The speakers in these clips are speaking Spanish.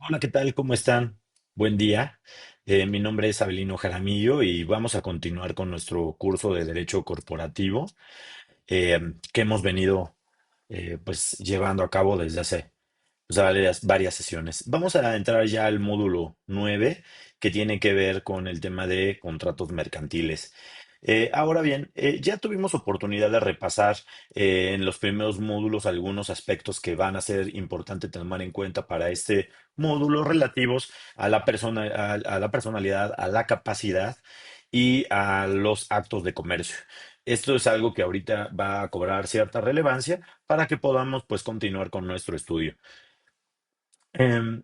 Hola, ¿qué tal? ¿Cómo están? Buen día. Mi nombre es Abelino Jaramillo y vamos a continuar con nuestro curso de Derecho Corporativo que hemos venido pues llevando a cabo desde hace varias sesiones. Vamos a entrar ya al módulo 9 que tiene que ver con el tema de contratos mercantiles. Ahora bien, ya tuvimos oportunidad de repasar en los primeros módulos algunos aspectos que van a ser importantes tomar en cuenta para este módulo relativos a la persona, a la personalidad, a la capacidad y a los actos de comercio. Esto es algo que ahorita va a cobrar cierta relevancia para que podamos pues continuar con nuestro estudio. Em,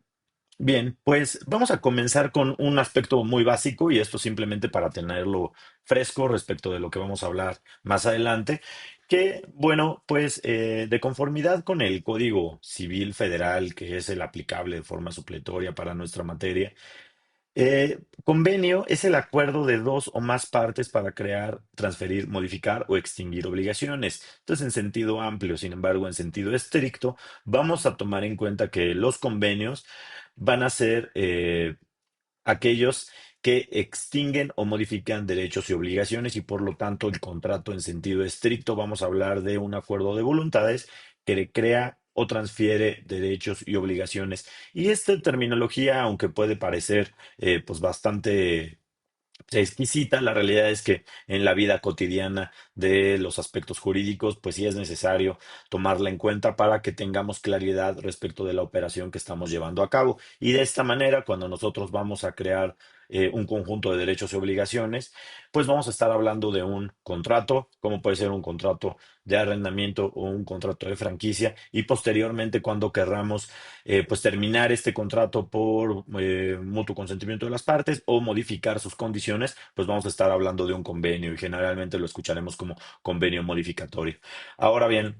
Bien, pues vamos a comenzar con un aspecto muy básico y esto simplemente para tenerlo fresco respecto de lo que vamos a hablar más adelante, que bueno, pues de conformidad con el Código Civil Federal, que es el aplicable de forma supletoria para nuestra materia, convenio es el acuerdo de dos o más partes para crear, transferir, modificar o extinguir obligaciones. Entonces, en sentido amplio, sin embargo, en sentido estricto, vamos a tomar en cuenta que los convenios van a ser aquellos que extinguen o modifican derechos y obligaciones y por lo tanto el contrato en sentido estricto vamos a hablar de un acuerdo de voluntades que le crea o transfiere derechos y obligaciones. Y esta terminología, aunque puede parecer pues bastante exquisita, la realidad es que en la vida cotidiana de los aspectos jurídicos, pues sí es necesario tomarla en cuenta para que tengamos claridad respecto de la operación que estamos llevando a cabo. Y de esta manera, cuando nosotros vamos a crear un conjunto de derechos y obligaciones, pues vamos a estar hablando de un contrato, como puede ser un contrato de arrendamiento o un contrato de franquicia, y posteriormente cuando querramos pues terminar este contrato por mutuo consentimiento de las partes o modificar sus condiciones, pues vamos a estar hablando de un convenio y generalmente lo escucharemos como convenio modificatorio. Ahora bien,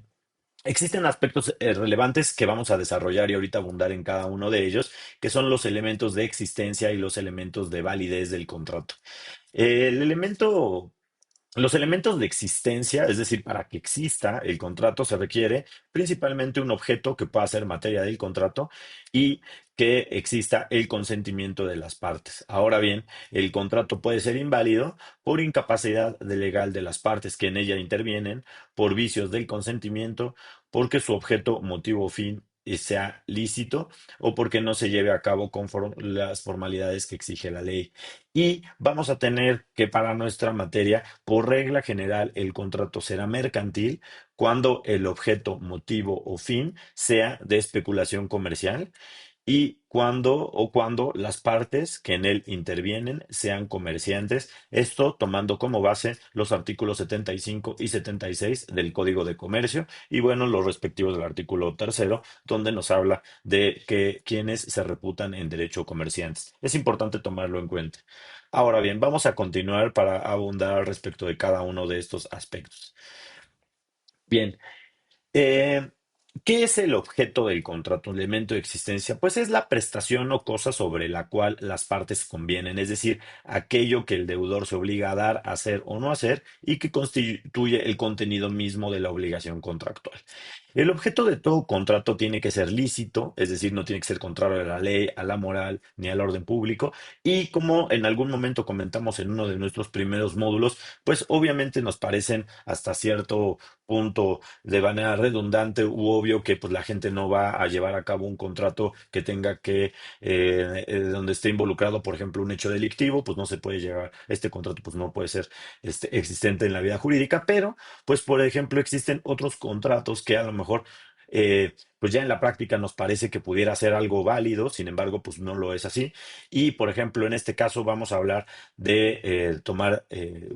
existen aspectos relevantes que vamos a desarrollar y ahorita abundar en cada uno de ellos, que son los elementos de existencia y los elementos de validez del contrato. El elemento los elementos de existencia, es decir, para que exista el contrato, se requiere principalmente un objeto que pueda ser materia del contrato y que exista el consentimiento de las partes. Ahora bien, el contrato puede ser inválido por incapacidad legal de las partes que en ella intervienen, por vicios del consentimiento, porque su objeto, motivo o fin sea lícito o porque no se lleve a cabo conforme las formalidades que exige la ley. Y vamos a tener que para nuestra materia, por regla general, el contrato será mercantil cuando el objeto, motivo o fin sea de especulación comercial y cuando las partes que en él intervienen sean comerciantes, esto tomando como base los artículos 75 y 76 del Código de Comercio y bueno, los respectivos del artículo tercero, donde nos habla de que quienes se reputan en derecho comerciantes. Es importante tomarlo en cuenta. Ahora bien, vamos a continuar para abundar respecto de cada uno de estos aspectos. Bien, eh, ¿qué es el objeto del contrato, un elemento de existencia? Pues es la prestación o cosa sobre la cual las partes convienen, es decir, aquello que el deudor se obliga a dar, hacer o no hacer y que constituye el contenido mismo de la obligación contractual. El objeto de todo contrato tiene que ser lícito, es decir, no tiene que ser contrario a la ley, a la moral ni al orden público. Y como en algún momento comentamos en uno de nuestros primeros módulos, pues obviamente nos parecen hasta cierto punto de manera redundante u obvio que pues la gente no va a llevar a cabo un contrato que tenga que, donde esté involucrado, por ejemplo, un hecho delictivo, pues no se puede llevar, este contrato pues no puede ser existente en la vida jurídica, pero pues, por ejemplo, existen otros contratos que a lo mejor, pues ya en la práctica nos parece que pudiera ser algo válido, sin embargo, pues no lo es así. Y, por ejemplo, en este caso vamos a hablar de tomar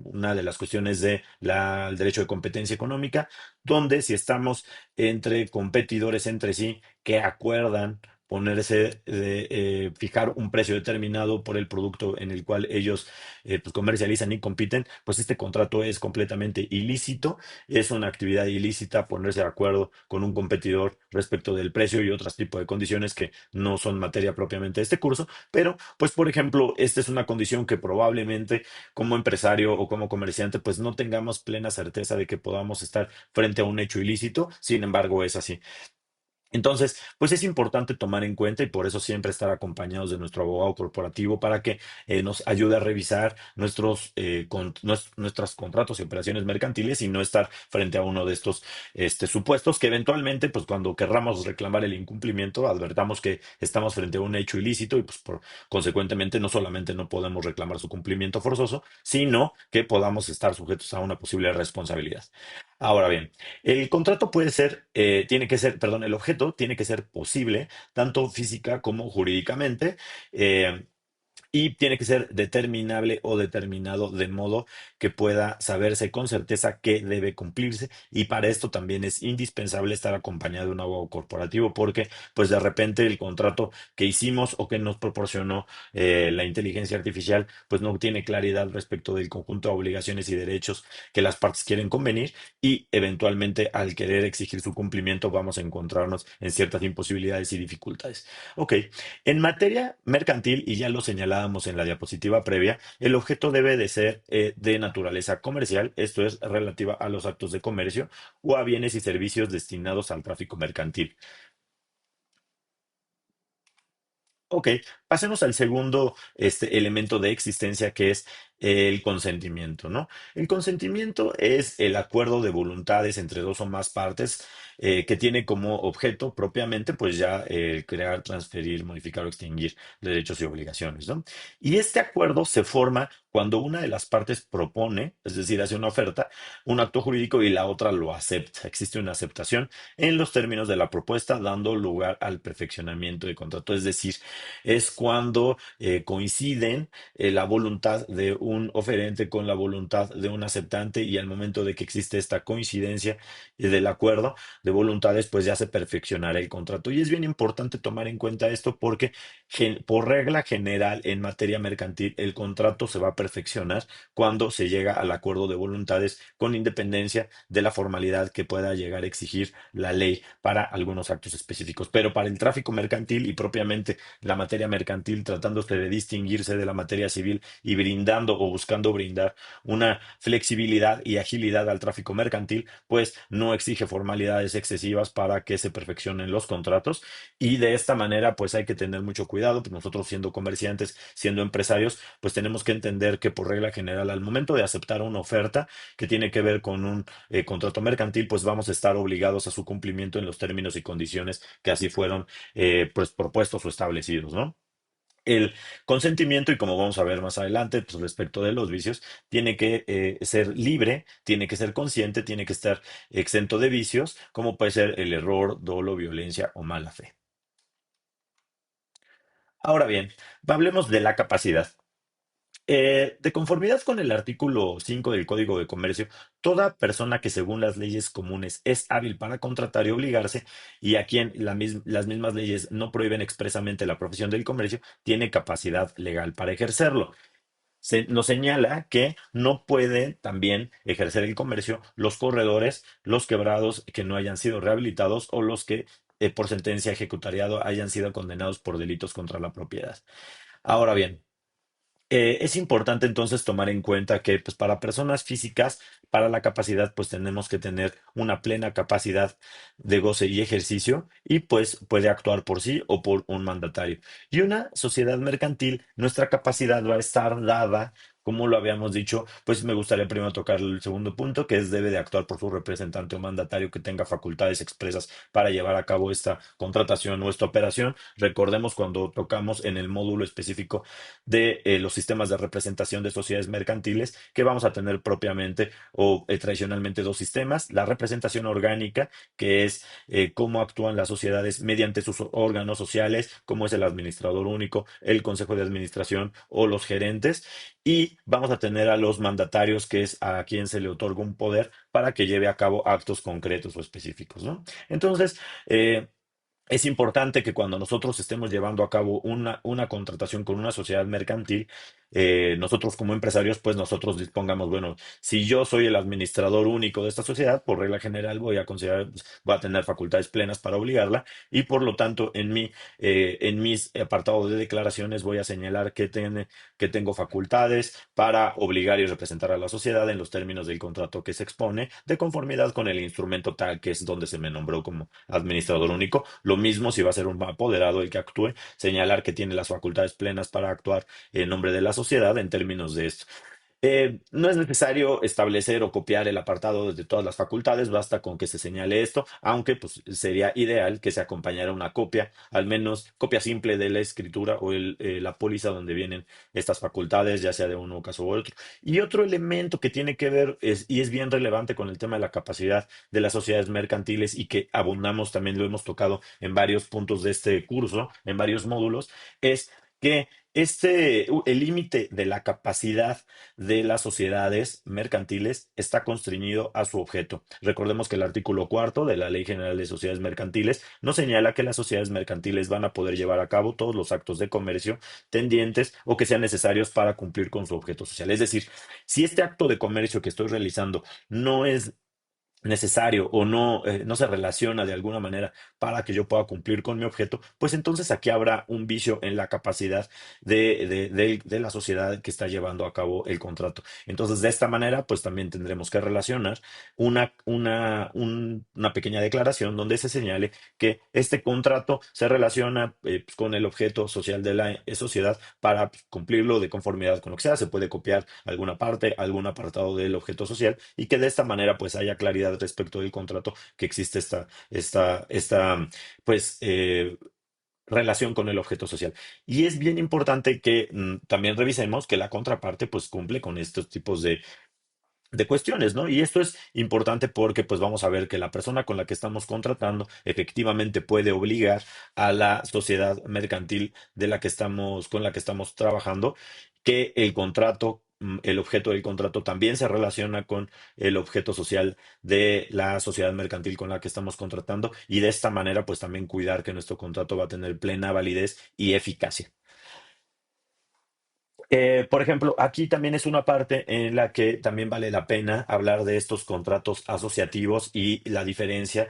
una de las cuestiones de el derecho de competencia económica, donde si estamos entre competidores entre sí que acuerdan ponerse de fijar un precio determinado por el producto en el cual ellos pues comercializan y compiten, pues este contrato es completamente ilícito, es una actividad ilícita ponerse de acuerdo con un competidor respecto del precio y otros tipos de condiciones que no son materia propiamente de este curso, pero pues por ejemplo, esta es una condición que probablemente como empresario o como comerciante pues no tengamos plena certeza de que podamos estar frente a un hecho ilícito, sin embargo es así. Entonces, pues es importante tomar en cuenta y por eso siempre estar acompañados de nuestro abogado corporativo para que nos ayude a revisar nuestros contratos y operaciones mercantiles y no estar frente a uno de estos supuestos que eventualmente, pues cuando querramos reclamar el incumplimiento, advertamos que estamos frente a un hecho ilícito y pues consecuentemente no solamente no podemos reclamar su cumplimiento forzoso, sino que podamos estar sujetos a una posible responsabilidad. Ahora bien, el contrato puede ser, tiene que ser, perdón, el objeto tiene que ser posible, tanto física como jurídicamente. eh, y tiene que ser determinable o determinado de modo que pueda saberse con certeza que debe cumplirse. Y para esto también es indispensable estar acompañado de un abogado corporativo porque pues de repente el contrato que hicimos o que nos proporcionó la inteligencia artificial pues no tiene claridad respecto del conjunto de obligaciones y derechos que las partes quieren convenir y eventualmente al querer exigir su cumplimiento vamos a encontrarnos en ciertas imposibilidades y dificultades. Ok, en materia mercantil, y ya lo señalábamos en la diapositiva previa, el objeto debe de ser de naturaleza comercial, esto es relativa a los actos de comercio o a bienes y servicios destinados al tráfico mercantil. Ok, pasemos al segundo elemento de existencia que es el consentimiento, ¿no? El consentimiento es el acuerdo de voluntades entre dos o más partes que tiene como objeto propiamente, pues ya crear, transferir, modificar o extinguir derechos y obligaciones, ¿no? Y este acuerdo se forma cuando una de las partes propone, es decir, hace una oferta, un acto jurídico y la otra lo acepta. Existe una aceptación en los términos de la propuesta, dando lugar al perfeccionamiento del contrato, es decir, es cuando coinciden la voluntad de un oferente con la voluntad de un aceptante y al momento de que existe esta coincidencia del acuerdo de voluntades, pues ya se perfeccionará el contrato. Y es bien importante tomar en cuenta esto porque por regla general en materia mercantil el contrato se va a perfeccionar cuando se llega al acuerdo de voluntades con independencia de la formalidad que pueda llegar a exigir la ley para algunos actos específicos. Pero para el tráfico mercantil y propiamente la materia mercantil, tratándose de distinguirse de la materia civil y brindando o buscando brindar una flexibilidad y agilidad al tráfico mercantil, pues no exige formalidades excesivas para que se perfeccionen los contratos y de esta manera pues hay que tener mucho cuidado, pues nosotros siendo comerciantes, siendo empresarios, pues tenemos que entender que por regla general al momento de aceptar una oferta que tiene que ver con un contrato mercantil, pues vamos a estar obligados a su cumplimiento en los términos y condiciones que así fueron pues propuestos o establecidos, ¿no? El consentimiento, y como vamos a ver más adelante, pues respecto de los vicios, tiene que ser libre, tiene que ser consciente, tiene que estar exento de vicios, como puede ser el error, dolo, violencia o mala fe. Ahora bien, hablemos de la capacidad. De conformidad con el artículo 5 del Código de Comercio, toda persona que según las leyes comunes es hábil para contratar y obligarse, y a quien las mismas leyes no prohíben expresamente la profesión del comercio, tiene capacidad legal para ejercerlo. Nos señala que no pueden también ejercer el comercio los corredores, los quebrados que no hayan sido rehabilitados o los que por sentencia ejecutariado hayan sido condenados por delitos contra la propiedad. Ahora bien, es importante entonces tomar en cuenta que pues, para personas físicas, para la capacidad, pues tenemos que tener una plena capacidad de goce y ejercicio y pues puede actuar por sí o por un mandatario. Y una sociedad mercantil, nuestra capacidad va a estar dada, como lo habíamos dicho, pues me gustaría primero tocar el segundo punto, que es debe de actuar por su representante o mandatario que tenga facultades expresas para llevar a cabo esta contratación o esta operación. Recordemos cuando tocamos en el módulo específico de los sistemas de representación de sociedades mercantiles, que vamos a tener propiamente o tradicionalmente dos sistemas, la representación orgánica, que es cómo actúan las sociedades mediante sus órganos sociales, como es el administrador único, el consejo de administración o los gerentes, y vamos a tener a los mandatarios, que es a quien se le otorga un poder para que lleve a cabo actos concretos o específicos, ¿no? Entonces, es importante que cuando nosotros estemos llevando a cabo una contratación con una sociedad mercantil, nosotros como empresarios, pues nosotros dispongamos, bueno, si yo soy el administrador único de esta sociedad, por regla general voy a considerar, pues, voy a tener facultades plenas para obligarla y por lo tanto en mis apartados de declaraciones voy a señalar que tengo facultades para obligar y representar a la sociedad en los términos del contrato que se expone, de conformidad con el instrumento tal que es donde se me nombró como administrador único. Lo mismo si va a ser un apoderado el que actúe, señalar que tiene las facultades plenas para actuar en nombre de la sociedad en términos de esto. No es necesario establecer o copiar el apartado de todas las facultades, basta con que se señale esto, aunque pues, sería ideal que se acompañara una copia, al menos copia simple de la escritura o la póliza donde vienen estas facultades, ya sea de uno caso u otro. Y otro elemento que tiene que ver y es bien relevante con el tema de la capacidad de las sociedades mercantiles y que abundamos también lo hemos tocado en varios puntos de este curso, en varios módulos, es que el límite de la capacidad de las sociedades mercantiles está constreñido a su objeto. Recordemos que el artículo cuarto de la Ley General de Sociedades Mercantiles nos señala que las sociedades mercantiles van a poder llevar a cabo todos los actos de comercio tendientes o que sean necesarios para cumplir con su objeto social. Es decir, si este acto de comercio que estoy realizando no es necesario o no se relaciona de alguna manera para que yo pueda cumplir con mi objeto, pues entonces aquí habrá un vicio en la capacidad de la sociedad que está llevando a cabo el contrato. Entonces, de esta manera, pues también tendremos que relacionar una pequeña declaración donde se señale que este contrato se relaciona pues, con el objeto social de la sociedad para pues, cumplirlo de conformidad con lo que sea. Se puede copiar alguna parte, algún apartado del objeto social y que de esta manera pues haya claridad respecto del contrato que existe esta pues relación con el objeto social. Y es bien importante que también revisemos que la contraparte pues cumple con estos tipos de cuestiones, ¿no? Y esto es importante porque pues vamos a ver que la persona con la que estamos contratando efectivamente puede obligar a la sociedad mercantil con la que estamos trabajando, que el contrato, el objeto del contrato también se relaciona con el objeto social de la sociedad mercantil con la que estamos contratando y de esta manera pues también cuidar que nuestro contrato va a tener plena validez y eficacia. Por ejemplo, aquí también es una parte en la que también vale la pena hablar de estos contratos asociativos y la diferencia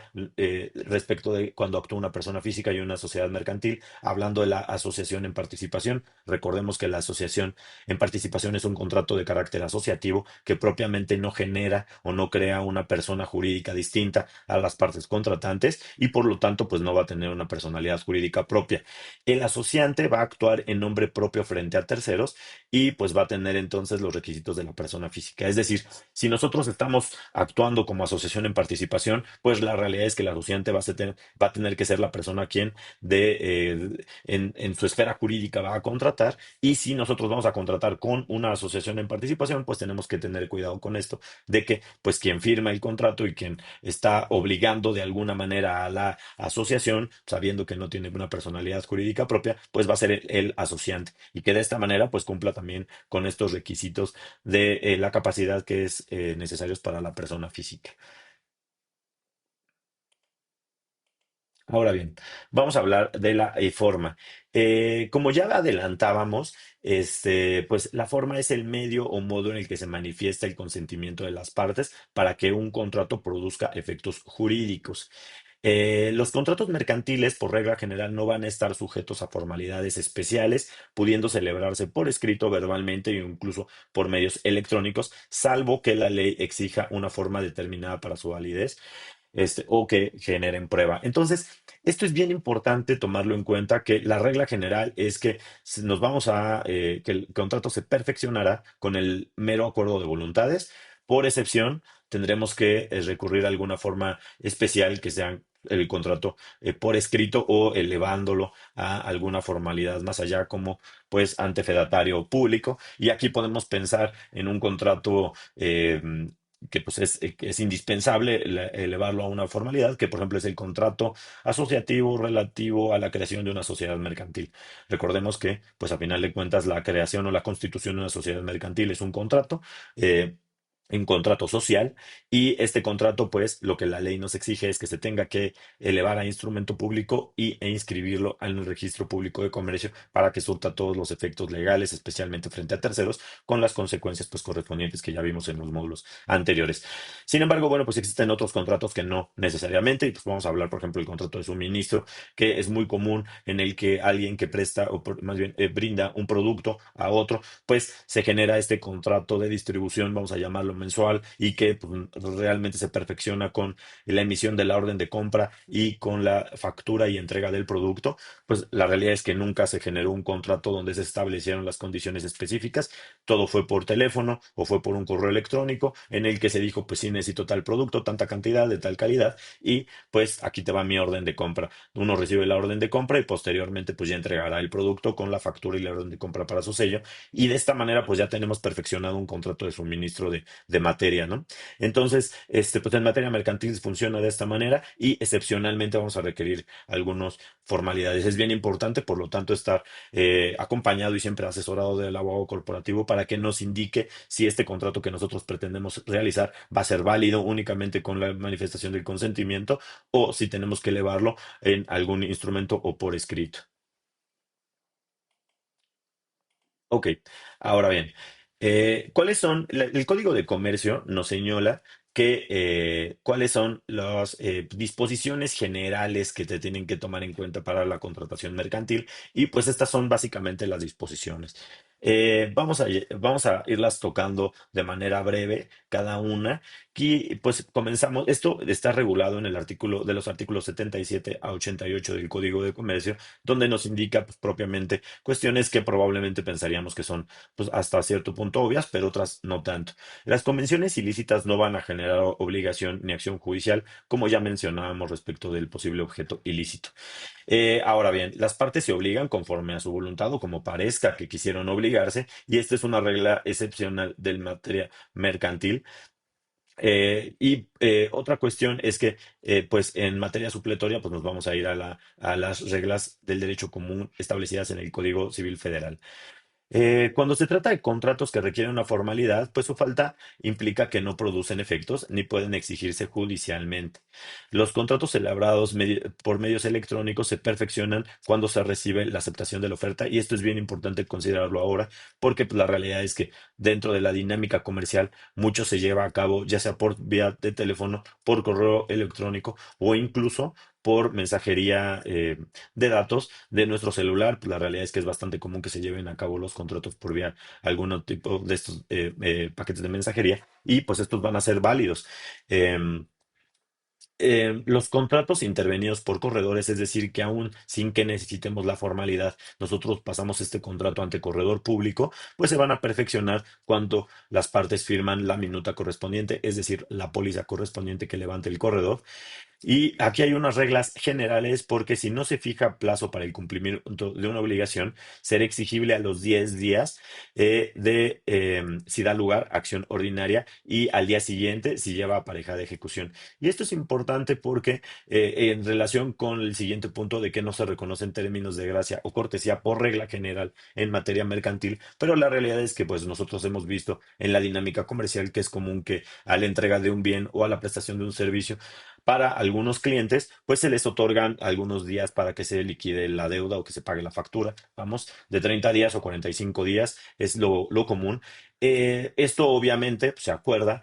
respecto de cuando actúa una persona física y una sociedad mercantil, hablando de la asociación en participación. Recordemos que la asociación en participación es un contrato de carácter asociativo que propiamente no genera o no crea una persona jurídica distinta a las partes contratantes y por lo tanto pues no va a tener una personalidad jurídica propia. El asociante va a actuar en nombre propio frente a terceros y pues va a tener entonces los requisitos de la persona física. Es decir, si nosotros estamos actuando como asociación en participación, pues la realidad es que el asociante va a tener que ser la persona quien en su esfera jurídica va a contratar y si nosotros vamos a contratar con una asociación en participación, pues tenemos que tener cuidado con esto de que pues quien firma el contrato y quien está obligando de alguna manera a la asociación, sabiendo que no tiene una personalidad jurídica propia, pues va a ser el asociante y que de esta manera pues cumpla también con estos requisitos de la capacidad que es necesarios para la persona física. Ahora bien, vamos a hablar de la forma. Como ya adelantábamos, pues la forma es el medio o modo en el que se manifiesta el consentimiento de las partes para que un contrato produzca efectos jurídicos. Los contratos mercantiles, por regla general, no van a estar sujetos a formalidades especiales, pudiendo celebrarse por escrito, verbalmente e incluso por medios electrónicos, salvo que la ley exija una forma determinada para su validez o que generen prueba. Entonces, esto es bien importante tomarlo en cuenta, que la regla general es que que el contrato se perfeccionará con el mero acuerdo de voluntades. Por excepción, tendremos que recurrir a alguna forma especial que sea el contrato por escrito o elevándolo a alguna formalidad más allá, como pues ante fedatario público. Y aquí podemos pensar en un contrato que pues que es indispensable elevarlo a una formalidad, que por ejemplo es el contrato asociativo relativo a la creación de una sociedad mercantil. Recordemos que, pues a final de cuentas, la creación o la constitución de una sociedad mercantil es un contrato. en contrato social y este contrato, pues, lo que la ley nos exige es que se tenga que elevar a instrumento público e inscribirlo en el registro público de comercio para que surta todos los efectos legales, especialmente frente a terceros, con las consecuencias, pues, correspondientes que ya vimos en los módulos anteriores. Sin embargo, bueno, pues existen otros contratos que no necesariamente, y pues vamos a hablar, por ejemplo, del contrato de suministro, que es muy común en el que alguien que presta, más bien brinda un producto a otro, pues se genera este contrato de distribución, vamos a llamarlo mensual, y que pues, realmente se perfecciona con la emisión de la orden de compra y con la factura y entrega del producto. Pues la realidad es que nunca se generó un contrato donde se establecieron las condiciones específicas, todo fue por teléfono o fue por un correo electrónico en el que se dijo, pues sí, necesito tal producto, tanta cantidad, de tal calidad, y pues aquí te va mi orden de compra. Uno recibe la orden de compra y posteriormente pues ya entregará el producto con la factura y la orden de compra para su sello y de esta manera pues ya tenemos perfeccionado un contrato de suministro de materia, ¿no? Entonces, pues en materia mercantil funciona de esta manera y excepcionalmente vamos a requerir algunas formalidades. Es bien importante, por lo tanto, estar acompañado y siempre asesorado del abogado corporativo para que nos indique si este contrato que nosotros pretendemos realizar va a ser válido únicamente con la manifestación del consentimiento o si tenemos que elevarlo en algún instrumento o por escrito. Ok, ahora bien, ¿cuáles son? El Código de Comercio nos señala que cuáles son las disposiciones generales que te tienen que tomar en cuenta para la contratación mercantil y pues estas son básicamente las disposiciones. Vamos a irlas tocando de manera breve cada una y pues comenzamos. Esto está regulado en el artículo de los artículos 77 a 88 del Código de Comercio, donde nos indica pues, propiamente cuestiones que probablemente pensaríamos que son pues, hasta cierto punto obvias, pero otras no tanto. Las convenciones ilícitas no van a generar obligación ni acción judicial, como ya mencionábamos respecto del posible objeto ilícito. Ahora bien, las partes se obligan conforme a su voluntad o como parezca que quisieron obligarse, y esta es una regla excepcional del materia mercantil. Otra cuestión es que, pues, en materia supletoria, pues nos vamos a ir a a las reglas del derecho común establecidas en el Código Civil Federal. Cuando se trata de contratos que requieren una formalidad, pues su falta implica que no producen efectos ni pueden exigirse judicialmente. Los contratos celebrados por medios electrónicos se perfeccionan cuando se recibe la aceptación de la oferta y esto es bien importante considerarlo ahora porque pues, la realidad es que dentro de la dinámica comercial mucho se lleva a cabo ya sea por vía de teléfono, por correo electrónico o incluso por mensajería de datos de nuestro celular. Pues la realidad es que es bastante común que se lleven a cabo los contratos por vía algún tipo de estos paquetes de mensajería y pues estos van a ser válidos. Em, los contratos intervenidos por corredores, es decir, que aún sin que necesitemos la formalidad, nosotros pasamos este contrato ante corredor público, pues se van a perfeccionar cuando las partes firman la minuta correspondiente, es decir, la póliza correspondiente que levante el corredor y aquí hay unas reglas generales porque si no se fija plazo para el cumplimiento de una obligación, será exigible a los 10 días si da lugar a acción ordinaria y al día siguiente si lleva pareja de ejecución. Y esto es importante porque en relación con el siguiente punto de que no se reconocen términos de gracia o cortesía por regla general en materia mercantil, pero la realidad es que pues nosotros hemos visto en la dinámica comercial que es común que a la entrega de un bien o a la prestación de un servicio, para algunos clientes, pues se les otorgan algunos días para que se liquide la deuda o que se pague la factura. Vamos, de 30 días o 45 días es lo común. Esto obviamente pues, se acuerda.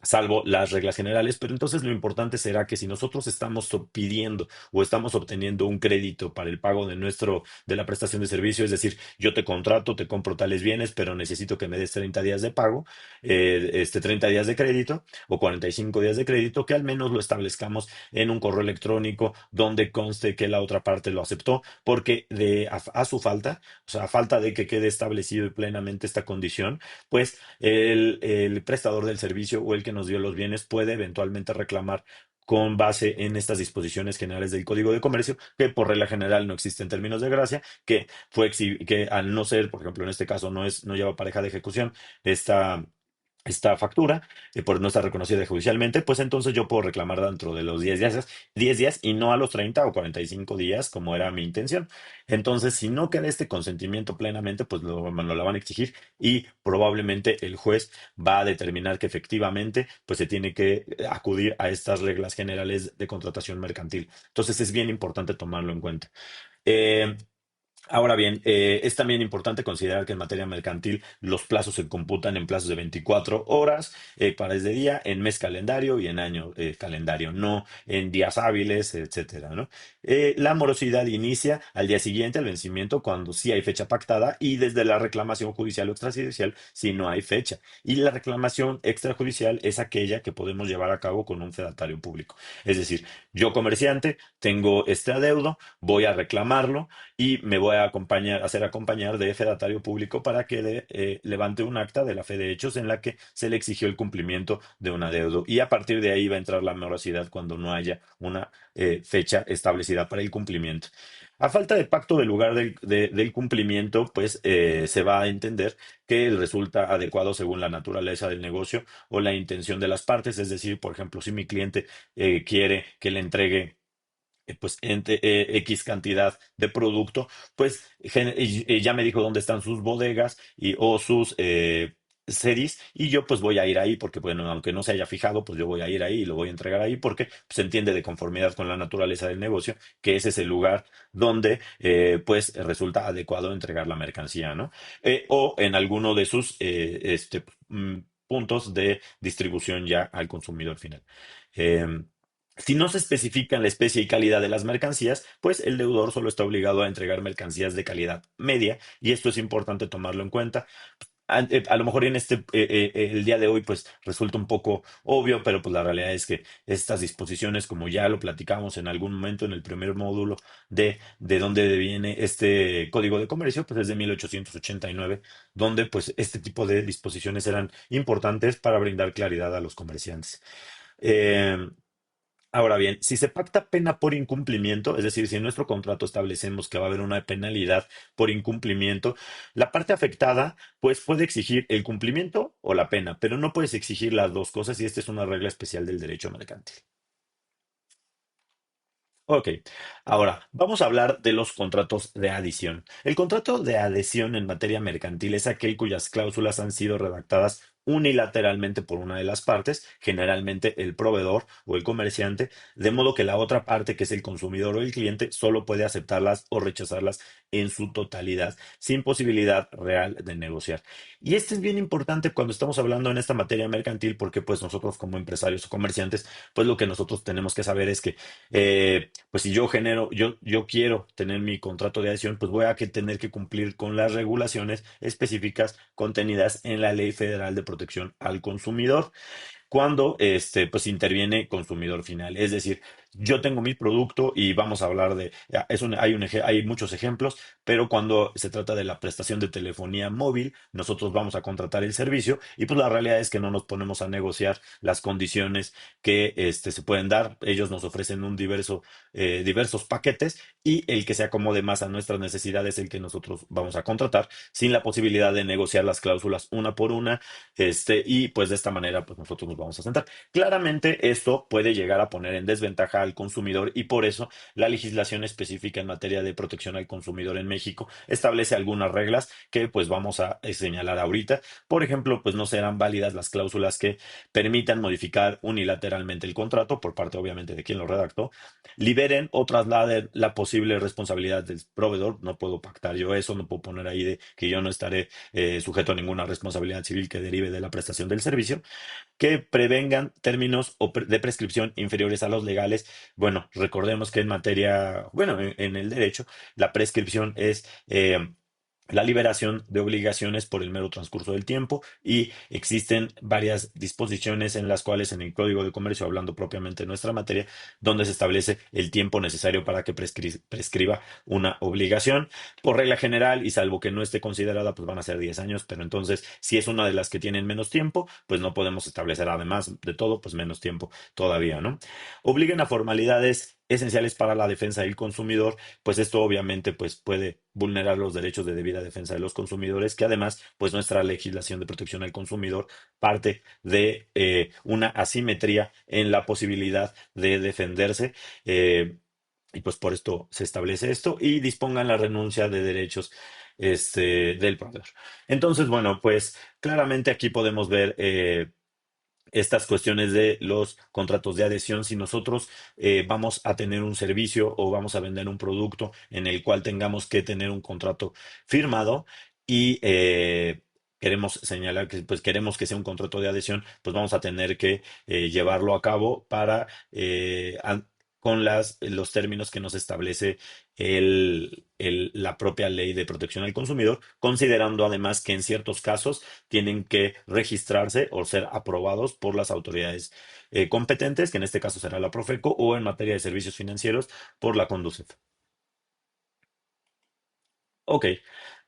Salvo las reglas generales, pero entonces lo importante será que si nosotros estamos pidiendo o estamos obteniendo un crédito para el pago de de la prestación de servicio, es decir, yo te contrato, te compro tales bienes, pero necesito que me des 30 días de pago, 30 días de crédito o 45 días de crédito, que al menos lo establezcamos en un correo electrónico donde conste que la otra parte lo aceptó, porque a su falta, o sea, a falta de que quede establecido plenamente esta condición, pues el prestador del servicio o el que nos dio los bienes puede eventualmente reclamar con base en estas disposiciones generales del Código de Comercio, que por regla general no existen términos de gracia, que al no ser, por ejemplo, en este caso no lleva pareja de ejecución, esta esta factura por no estar reconocida judicialmente, pues entonces yo puedo reclamar dentro de los 10 días y no a los 30 o 45 días como era mi intención. Entonces, si no queda este consentimiento plenamente, pues me lo van a exigir y probablemente el juez va a determinar que efectivamente pues se tiene que acudir a estas reglas generales de contratación mercantil. Entonces, es bien importante tomarlo en cuenta. Eh, Ahora bien, es también importante considerar que en materia mercantil los plazos se computan en plazos de 24 horas, pares de día, en mes calendario y en año calendario, no en días hábiles, etcétera, ¿no? La morosidad inicia al día siguiente al vencimiento cuando sí hay fecha pactada y desde la reclamación judicial o extrajudicial si no hay fecha. Y la reclamación extrajudicial es aquella que podemos llevar a cabo con un fedatario público. Es decir, yo comerciante tengo este adeudo, voy a reclamarlo y me voy a hacer acompañar de fedatario público para que levante un acta de la fe de hechos en la que se le exigió el cumplimiento de un adeudo. Y a partir de ahí va a entrar la morosidad cuando no haya una fecha establecida para el cumplimiento. A falta de pacto del lugar del cumplimiento, pues se va a entender que resulta adecuado según la naturaleza del negocio o la intención de las partes. Es decir, por ejemplo, si mi cliente quiere que le entregue pues X cantidad de producto, pues ya me dijo dónde están sus bodegas o sus series y yo pues voy a ir ahí porque bueno, aunque no se haya fijado, pues yo voy a ir ahí y lo voy a entregar ahí porque se entiende de conformidad con la naturaleza del negocio que ese es el lugar donde pues resulta adecuado entregar la mercancía, ¿no? O en alguno de sus puntos de distribución ya al consumidor final. Em, si no se especifican la especie y calidad de las mercancías, pues el deudor solo está obligado a entregar mercancías de calidad media y esto es importante tomarlo en cuenta. A lo mejor en el día de hoy pues resulta un poco obvio, pero pues la realidad es que estas disposiciones, como ya lo platicamos en algún momento en el primer módulo de dónde viene este Código de Comercio, pues es de 1889, donde pues este tipo de disposiciones eran importantes para brindar claridad a los comerciantes. Eh, Ahora bien, si se pacta pena por incumplimiento, es decir, si en nuestro contrato establecemos que va a haber una penalidad por incumplimiento, la parte afectada pues puede exigir el cumplimiento o la pena, pero no puedes exigir las dos cosas y esta es una regla especial del derecho mercantil. Ok, ahora vamos a hablar de los contratos de adición. El contrato de adhesión en materia mercantil es aquel cuyas cláusulas han sido redactadas unilateralmente por una de las partes, generalmente el proveedor o el comerciante, de modo que la otra parte, que es el consumidor o el cliente, solo puede aceptarlas o rechazarlas en su totalidad, sin posibilidad real de negociar. Y esto es bien importante cuando estamos hablando en esta materia mercantil, porque pues nosotros como empresarios o comerciantes, pues lo que nosotros tenemos que saber es que pues si yo quiero tener mi contrato de adhesión, pues voy a tener que cumplir con las regulaciones específicas contenidas en la Ley Federal de Protección al Consumidor cuando pues interviene consumidor final. Es decir, yo tengo mi producto y vamos a hablar hay muchos ejemplos, pero cuando se trata de la prestación de telefonía móvil, nosotros vamos a contratar el servicio y pues la realidad es que no nos ponemos a negociar las condiciones que se pueden dar. Ellos nos ofrecen diversos paquetes y el que se acomode más a nuestras necesidades es el que nosotros vamos a contratar sin la posibilidad de negociar las cláusulas una por una y pues de esta manera, pues nosotros nos vamos a sentar. Claramente, esto puede llegar a poner en desventaja al consumidor y por eso la legislación específica en materia de protección al consumidor en México establece algunas reglas que pues vamos a señalar ahorita. Por ejemplo, pues no serán válidas las cláusulas que permitan modificar unilateralmente el contrato por parte obviamente de quien lo redactó, liberen o trasladen la posible responsabilidad del proveedor. No puedo pactar yo eso, no puedo poner ahí de que yo no estaré sujeto a ninguna responsabilidad civil que derive de la prestación del servicio, que prevengan términos de prescripción inferiores a los legales. Bueno, recordemos que en materia, bueno, en el derecho, la prescripción es la liberación de obligaciones por el mero transcurso del tiempo y existen varias disposiciones en las cuales en el Código de Comercio, hablando propiamente de nuestra materia, donde se establece el tiempo necesario para que prescriba una obligación. Por regla general y salvo que no esté considerada, pues van a ser 10 años, pero entonces si es una de las que tienen menos tiempo, pues no podemos establecer además de todo, pues menos tiempo todavía, ¿no? Obliguen a formalidades esenciales para la defensa del consumidor, pues esto obviamente pues puede vulnerar los derechos de debida defensa de los consumidores, que además pues nuestra legislación de protección al consumidor parte de una asimetría en la posibilidad de defenderse. Y pues por esto se establece esto y dispongan la renuncia de derechos del proveedor. Entonces, bueno, pues claramente aquí podemos ver estas cuestiones de los contratos de adhesión. Si nosotros vamos a tener un servicio o vamos a vender un producto en el cual tengamos que tener un contrato firmado y queremos señalar que pues queremos que sea un contrato de adhesión, pues vamos a tener que llevarlo a cabo para con los términos que nos establece la propia ley de protección al consumidor, considerando además que en ciertos casos tienen que registrarse o ser aprobados por las autoridades competentes, que en este caso será la Profeco, o en materia de servicios financieros por la Conducef. Ok,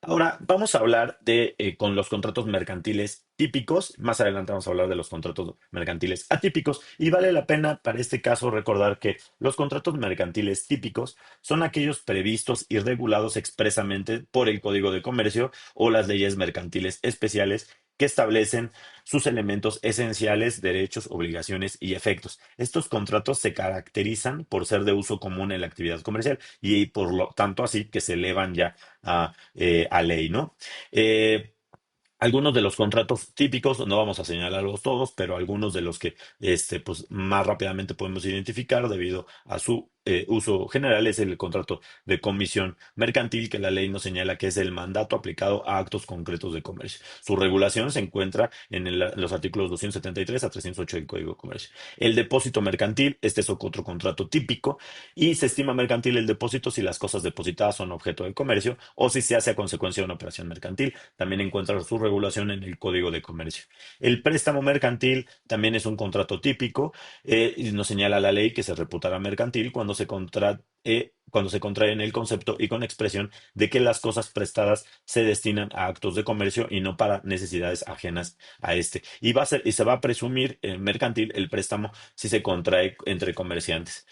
ahora vamos a hablar de con los contratos mercantiles típicos. Más adelante vamos a hablar de los contratos mercantiles atípicos y vale la pena para este caso recordar que los contratos mercantiles típicos son aquellos previstos y regulados expresamente por el Código de Comercio o las leyes mercantiles especiales que establecen sus elementos esenciales, derechos, obligaciones y efectos. Estos contratos se caracterizan por ser de uso común en la actividad comercial y por lo tanto así que se elevan ya a ley, ¿no? Eh, Algunos de los contratos típicos, no vamos a señalarlos todos, pero algunos de los que pues, más rápidamente podemos identificar debido a su uso general es el contrato de comisión mercantil, que la ley nos señala que es el mandato aplicado a actos concretos de comercio. Su regulación se encuentra en los artículos 273 a 308 del Código de Comercio. El depósito mercantil, este es otro contrato típico, y se estima mercantil el depósito si las cosas depositadas son objeto de comercio o si se hace a consecuencia de una operación mercantil. También encuentra su regulación en el Código de Comercio. El préstamo mercantil también es un contrato típico y nos señala la ley que se reputará mercantil cuando se contrae en el concepto y con expresión de que las cosas prestadas se destinan a actos de comercio y no para necesidades ajenas a este. Y se va a presumir mercantil el préstamo si se contrae entre comerciantes.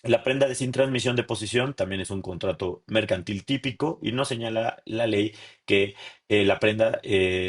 La prenda de sin transmisión de posición también es un contrato mercantil típico y nos señala la ley que la prenda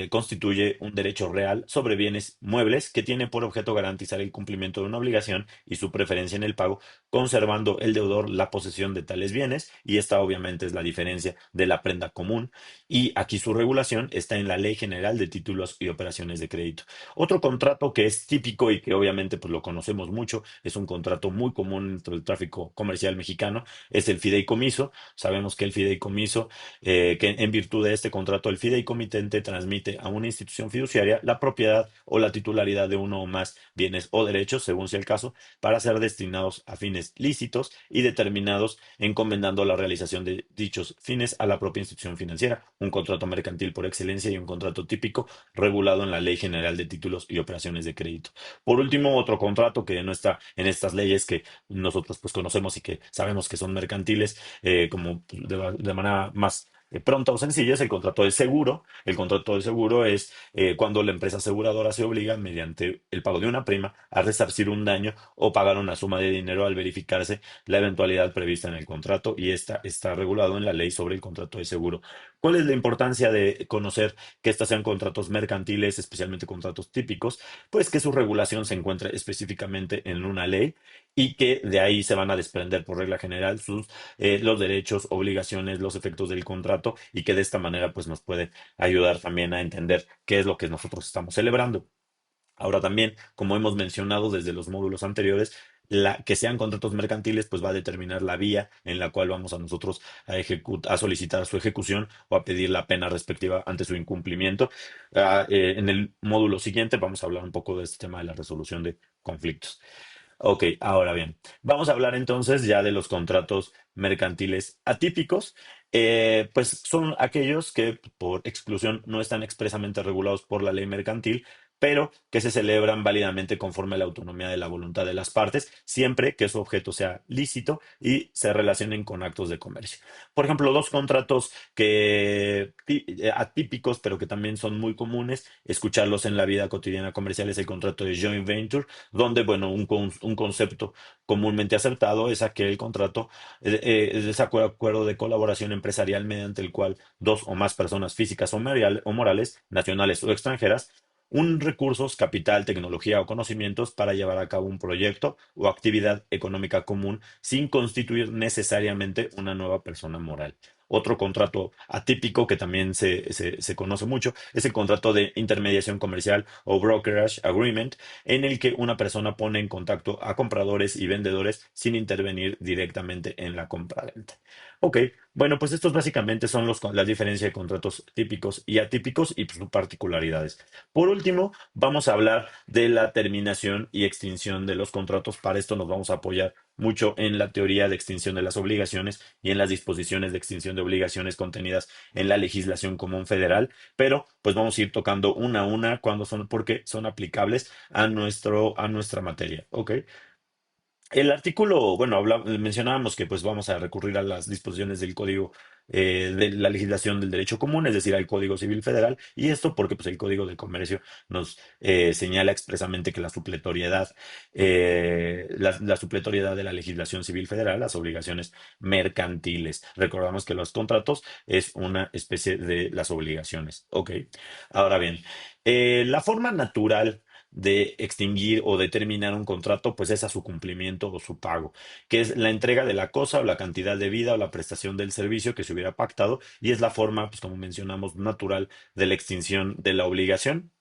constituye un derecho real sobre bienes muebles que tiene por objeto garantizar el cumplimiento de una obligación y su preferencia en el pago, conservando el deudor la posesión de tales bienes, y esta obviamente es la diferencia de la prenda común, y aquí su regulación está en la Ley General de Títulos y Operaciones de Crédito. Otro contrato que es típico y que obviamente pues lo conocemos mucho, es un contrato muy común dentro del tráfico comercial mexicano, es el fideicomiso. Sabemos que el fideicomiso, que en virtud de este contrato, el fideicomitente transmite a una institución fiduciaria la propiedad o la titularidad de uno o más bienes o derechos, según sea el caso, para ser destinados a fines lícitos y determinados, encomendando la realización de dichos fines a la propia institución financiera. Un contrato mercantil por excelencia y un contrato típico regulado en la Ley General de Títulos y Operaciones de Crédito. Por último, otro contrato que no está en estas leyes que nosotros pues conocemos y que sabemos que son mercantiles, como de manera más pronta o sencilla, es el contrato de seguro. El contrato de seguro es cuando la empresa aseguradora se obliga, mediante el pago de una prima, a resarcir un daño o pagar una suma de dinero al verificarse la eventualidad prevista en el contrato, y esta está regulado en la ley sobre el contrato de seguro. ¿Cuál es la importancia de conocer que estos sean contratos mercantiles, especialmente contratos típicos? Pues que su regulación se encuentra específicamente en una ley y que de ahí se van a desprender por regla general los derechos, obligaciones, los efectos del contrato, y que de esta manera pues nos puede ayudar también a entender qué es lo que nosotros estamos celebrando. Ahora también, como hemos mencionado desde los módulos anteriores, que sean contratos mercantiles, pues va a determinar la vía en la cual vamos a nosotros a solicitar su ejecución o a pedir la pena respectiva ante su incumplimiento. En el módulo siguiente vamos a hablar un poco de este tema de la resolución de conflictos. Ok, ahora bien, vamos a hablar entonces ya de los contratos mercantiles atípicos. Pues son aquellos que por exclusión no están expresamente regulados por la ley mercantil, pero que se celebran válidamente conforme a la autonomía de la voluntad de las partes, siempre que su objeto sea lícito y se relacionen con actos de comercio. Por ejemplo, dos contratos atípicos, pero que también son muy comunes, escucharlos en la vida cotidiana comercial es el contrato de joint venture, donde, bueno, un concepto comúnmente aceptado es aquel contrato, es ese acuerdo de colaboración empresarial mediante el cual dos o más personas físicas o morales, nacionales o extranjeras, un recursos, capital, tecnología o conocimientos para llevar a cabo un proyecto o actividad económica común sin constituir necesariamente una nueva persona moral. Otro contrato atípico que también se conoce mucho es el contrato de intermediación comercial o brokerage agreement, en el que una persona pone en contacto a compradores y vendedores sin intervenir directamente en la compra-venta. Ok, bueno, pues estos básicamente son las diferencias de contratos típicos y atípicos y sus particularidades. Por último, vamos a hablar de la terminación y extinción de los contratos. Para esto nos vamos a apoyar mucho en la teoría de extinción de las obligaciones y en las disposiciones de extinción de obligaciones contenidas en la legislación común federal, pero pues vamos a ir tocando una a una cuando son, porque son aplicables a nuestra materia, ¿ok? El artículo, bueno, mencionábamos que pues vamos a recurrir a las disposiciones del Código de la legislación del derecho común, es decir, al Código Civil Federal, y esto porque pues el Código de Comercio nos señala expresamente que la supletoriedad de la legislación civil federal, las obligaciones mercantiles. Recordamos que los contratos es una especie de las obligaciones. Ok. Ahora bien, la forma natural de extinguir o determinar un contrato, pues es a su cumplimiento o su pago, que es la entrega de la cosa o la cantidad de vida o la prestación del servicio que se hubiera pactado y es la forma, pues como mencionamos, natural de la extinción de la obligación.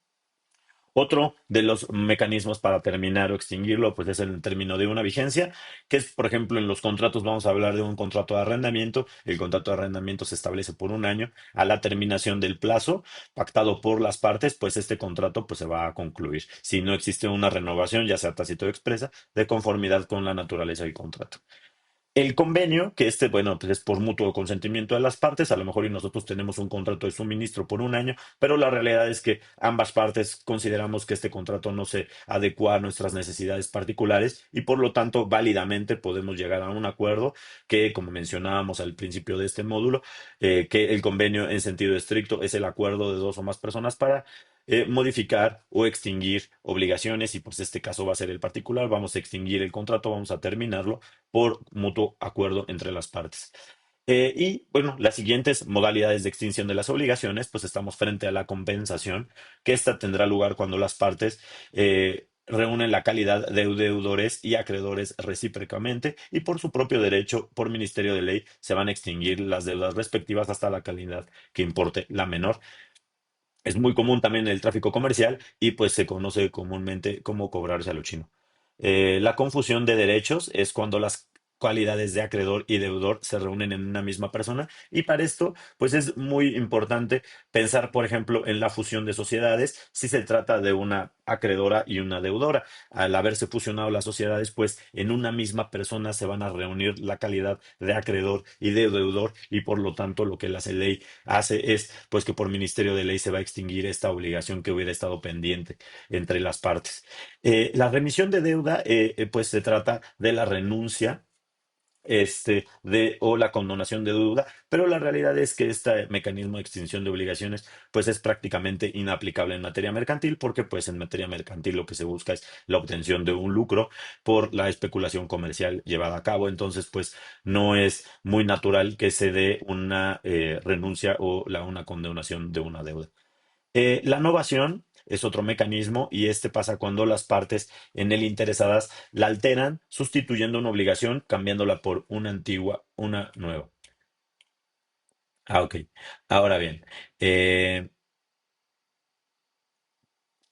Otro de los mecanismos para terminar o extinguirlo, pues es el término de una vigencia, que es, por ejemplo, en los contratos vamos a hablar de un contrato de arrendamiento. El contrato de arrendamiento se establece por un año. A la terminación del plazo pactado por las partes, pues este contrato pues se va a concluir. Si no existe una renovación, ya sea tácita o expresa, de conformidad con la naturaleza del contrato. El convenio, que este, bueno, pues es por mutuo consentimiento de las partes, a lo mejor y nosotros tenemos un contrato de suministro por un año, pero la realidad es que ambas partes consideramos que este contrato no se adecua a nuestras necesidades particulares y por lo tanto válidamente podemos llegar a un acuerdo que, como mencionábamos al principio de este módulo, que el convenio en sentido estricto es el acuerdo de dos o más personas para modificar o extinguir obligaciones y pues este caso va a ser el particular, vamos a extinguir el contrato, vamos a terminarlo por mutuo acuerdo entre las partes. Y bueno, las siguientes modalidades de extinción de las obligaciones, pues estamos frente a la compensación, que esta tendrá lugar cuando las partes reúnen la calidad de deudores y acreedores recíprocamente y por su propio derecho, por ministerio de ley, se van a extinguir las deudas respectivas hasta la calidad que importe la menor. Es muy común también en el tráfico comercial y pues se conoce comúnmente como cobrarse a lo chino. La confusión de derechos es cuando las cualidades de acreedor y deudor se reúnen en una misma persona y para esto pues es muy importante pensar por ejemplo en la fusión de sociedades si se trata de una acreedora y una deudora. Al haberse fusionado las sociedades pues en una misma persona se van a reunir la calidad de acreedor y de deudor y por lo tanto lo que la ley hace es pues que por ministerio de ley se va a extinguir esta obligación que hubiera estado pendiente entre las partes. La remisión de deuda, pues se trata de la renuncia o la condonación de deuda, pero la realidad es que este mecanismo de extinción de obligaciones, pues es prácticamente inaplicable en materia mercantil, porque pues en materia mercantil lo que se busca es la obtención de un lucro por la especulación comercial llevada a cabo, entonces pues no es muy natural que se dé una renuncia o una condonación de una deuda. La novación es otro mecanismo y este pasa cuando las partes en él interesadas la alteran, sustituyendo una obligación, cambiándola por una antigua, una nueva. Ok. Ahora bien, eh,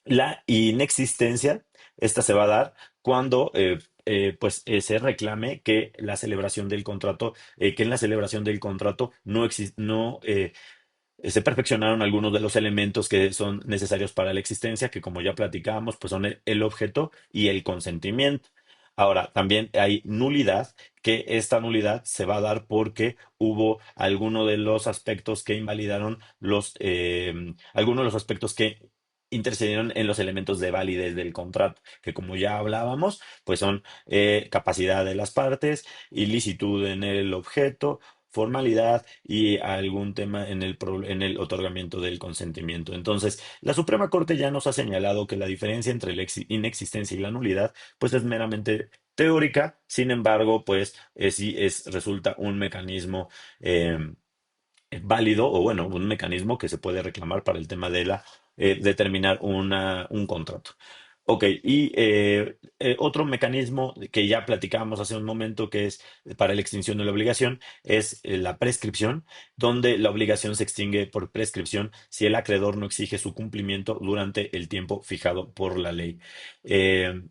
la inexistencia, esta se va a dar cuando se reclame que la celebración del contrato, que en la celebración del contrato no existe, no se perfeccionaron algunos de los elementos que son necesarios para la existencia, que como ya platicábamos, pues son el objeto y el consentimiento. Ahora, también hay nulidad, que esta nulidad se va a dar porque hubo alguno de los aspectos que invalidaron algunos de los aspectos que intercedieron en los elementos de validez del contrato, que como ya hablábamos, pues son capacidad de las partes, ilicitud en el objeto, formalidad y algún tema en en el otorgamiento del consentimiento. Entonces, la Suprema Corte ya nos ha señalado que la diferencia entre la inexistencia y la nulidad, pues es meramente teórica. Sin embargo, pues sí resulta un mecanismo válido, o bueno, un mecanismo que se puede reclamar para el tema de la determinar un contrato. Ok, y otro mecanismo que ya platicábamos hace un momento, que es para la extinción de la obligación, es la prescripción, donde la obligación se extingue por prescripción si el acreedor no exige su cumplimiento durante el tiempo fijado por la ley. Eh,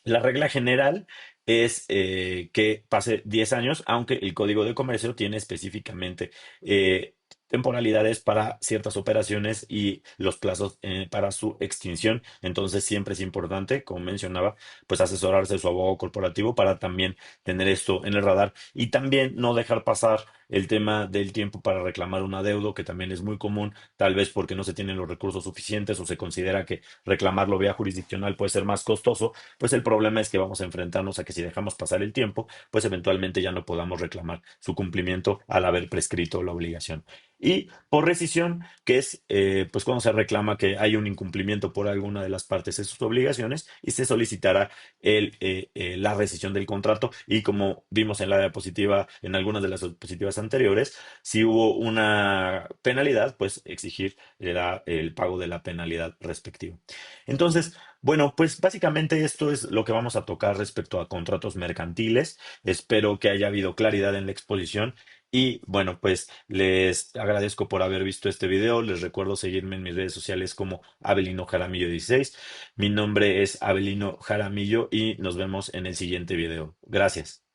la regla general es que pase 10 años, aunque el Código de Comercio tiene específicamente eh, temporalidades para ciertas operaciones y los plazos para su extinción. Entonces siempre es importante, como mencionaba, pues asesorarse de su abogado corporativo para también tener esto en el radar y también no dejar pasar el tema del tiempo para reclamar un adeudo, que también es muy común, tal vez porque no se tienen los recursos suficientes o se considera que reclamarlo vía jurisdiccional puede ser más costoso. Pues el problema es que vamos a enfrentarnos a que si dejamos pasar el tiempo, pues eventualmente ya no podamos reclamar su cumplimiento al haber prescrito la obligación. Y por rescisión, que es pues cuando se reclama que hay un incumplimiento por alguna de las partes de sus obligaciones y se solicitará la rescisión del contrato. Y como vimos en la diapositiva, en algunas de las diapositivas anteriores, si hubo una penalidad, pues exigir el pago de la penalidad respectiva. Entonces, bueno, pues básicamente esto es lo que vamos a tocar respecto a contratos mercantiles. Espero que haya habido claridad en la exposición y bueno, pues les agradezco por haber visto este video. Les recuerdo seguirme en mis redes sociales como Abelino Jaramillo 16. Mi nombre es Abelino Jaramillo y nos vemos en el siguiente video. Gracias.